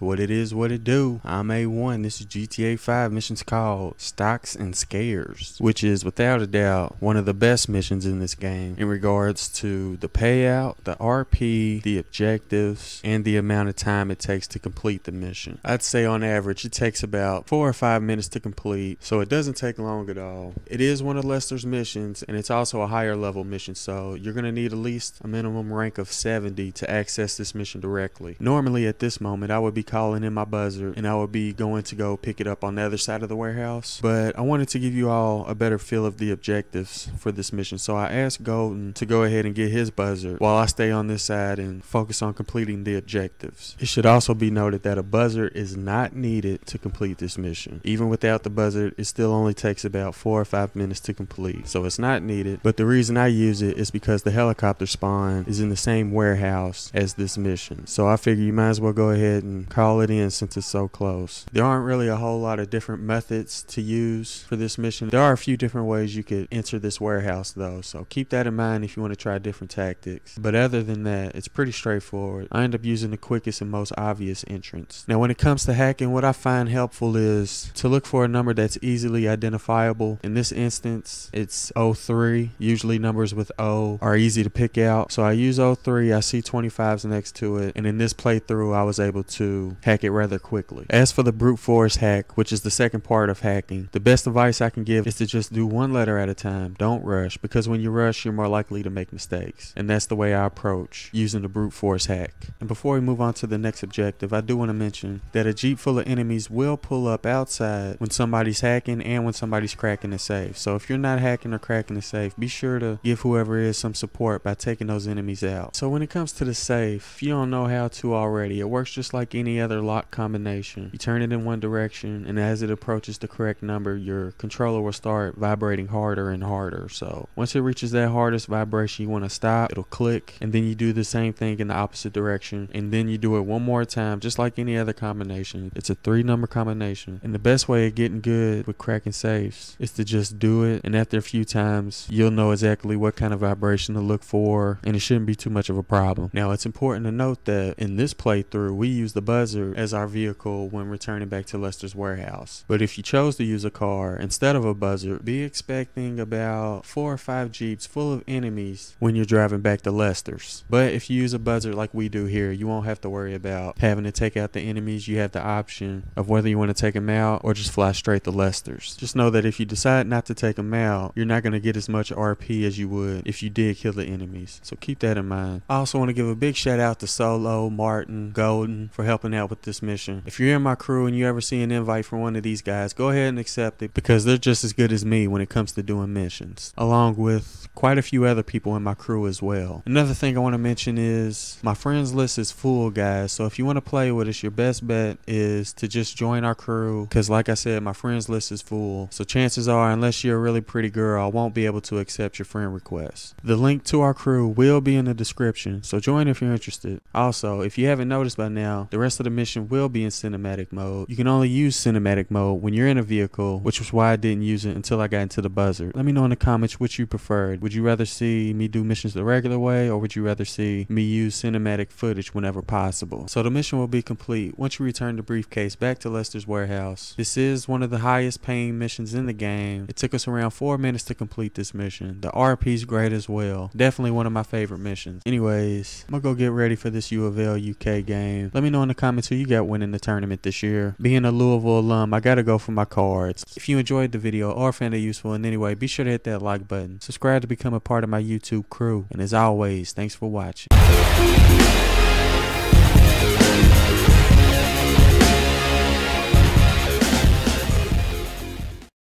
What it is, what it do. I'm A1. This is GTA 5 missions called Stocks and Scares, which is without a doubt one of the best missions in this game in regards to the payout, the RP, the objectives, and the amount of time it takes to complete the mission. I'd say on average it takes about 4 or 5 minutes to complete, so it doesn't take long at all. It is one of Lester's missions, and it's also a higher level mission, so you're going to need at least a minimum rank of 70 to access this mission directly. Normally at this moment I would be calling in my buzzer and I would be going to go pick it up on the other side of the warehouse, but I wanted to give you all a better feel of the objectives for this mission, so I asked Golden to go ahead and get his buzzer while I stay on this side and focus on completing the objectives. It should also be noted that a buzzer is not needed to complete this mission. Even without the buzzer, it still only takes about 4 or 5 minutes to complete, so it's not needed. But the reason I use it is because the helicopter spawn is in the same warehouse as this mission, so I figure you might as well go ahead and call it in since it's so close. There aren't really a whole lot of different methods to use for this mission. There are a few different ways you could enter this warehouse though, so keep that in mind if you want to try different tactics. But other than that, it's pretty straightforward. I end up using the quickest and most obvious entrance. Now when it comes to hacking, what I find helpful is to look for a number that's easily identifiable. In this instance, it's 03. Usually numbers with O are easy to pick out, so I use 03. I see 25s next to it, and in this playthrough I was able to hack it rather quickly. As for the brute force hack, which is the second part of hacking, the best advice I can give is to just do one letter at a time. Don't rush, because when you rush you're more likely to make mistakes, and that's the way I approach using the brute force hack. And before we move on to the next objective, I do want to mention that a jeep full of enemies will pull up outside when somebody's hacking and when somebody's cracking a safe. So if you're not hacking or cracking a safe, be sure to give whoever is some support by taking those enemies out. So when it comes to the safe, if you don't know how to already, it works just like any other lock combination. You turn it in one direction, and as it approaches the correct number, your controller will start vibrating harder and harder. So once it reaches that hardest vibration, you want to stop, it'll click, and then you do the same thing in the opposite direction, and then you do it one more time just like any other combination. It's a 3-number combination, and the best way of getting good with cracking safes is to just do it, and after a few times you'll know exactly what kind of vibration to look for, and it shouldn't be too much of a problem. Now it's important to note that in this playthrough we use the buzzer as our vehicle when returning back to Lester's warehouse, but if you chose to use a car instead of a buzzer, be expecting about 4 or 5 jeeps full of enemies when you're driving back to Lester's. But if you use a buzzer like we do here, you won't have to worry about having to take out the enemies. You have the option of whether you want to take them out or just fly straight to Lester's. Just know that if you decide not to take them out, you're not going to get as much RP as you would if you did kill the enemies, so keep that in mind. I also want to give a big shout out to Solo, Martin, Golden for helping out with this mission. If you're in my crew and you ever see an invite from one of these guys, go ahead and accept it, because they're just as good as me when it comes to doing missions, along with quite a few other people in my crew as well. Another thing I want to mention is my friends list is full, guys, so if you want to play with us, your best bet is to just join our crew, because like I said, my friends list is full, so chances are, unless you're a really pretty girl, I won't be able to accept your friend request. The link to our crew will be in the description, so join if you're interested. Also, if you haven't noticed by now, the rest of the mission will be in cinematic mode. You can only use cinematic mode when you're in a vehicle, which was why I didn't use it until I got into the buzzer. Let me know in the comments which you preferred. Would you rather see me do missions the regular way, or would you rather see me use cinematic footage whenever possible? So the mission will be complete once you return the briefcase back to Lester's warehouse. This is one of the highest paying missions in the game. It took us around 4 minutes to complete this mission. The RP's great as well. Definitely one of my favorite missions. Anyways, I'm gonna go get ready for this U of L UK game. Let me know in the comments who you got winning the tournament this year. Being a Louisville alum, I gotta go for my cards. If you enjoyed the video or found it useful in any way, be sure to hit that like button. Subscribe to become a part of my YouTube crew. And as always, thanks for watching.